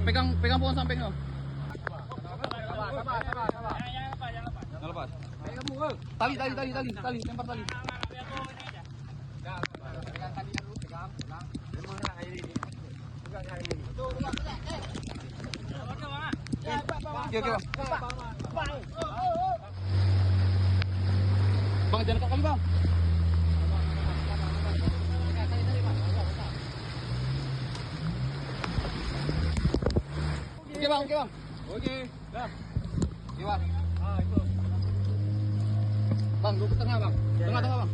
pegang pohon samping lo. Sabar. Jangan lepas. Tali, lempar tali. Pegang talinya dulu, pegang. Memang nak air ini. Pegang air ini. Okey, bang. Bang, jangan dekat kami, bang. Okey, bang. Okey, dah. Okey, bang. Itu. Bang, duduk ke tengah, bang. Tengah, bang.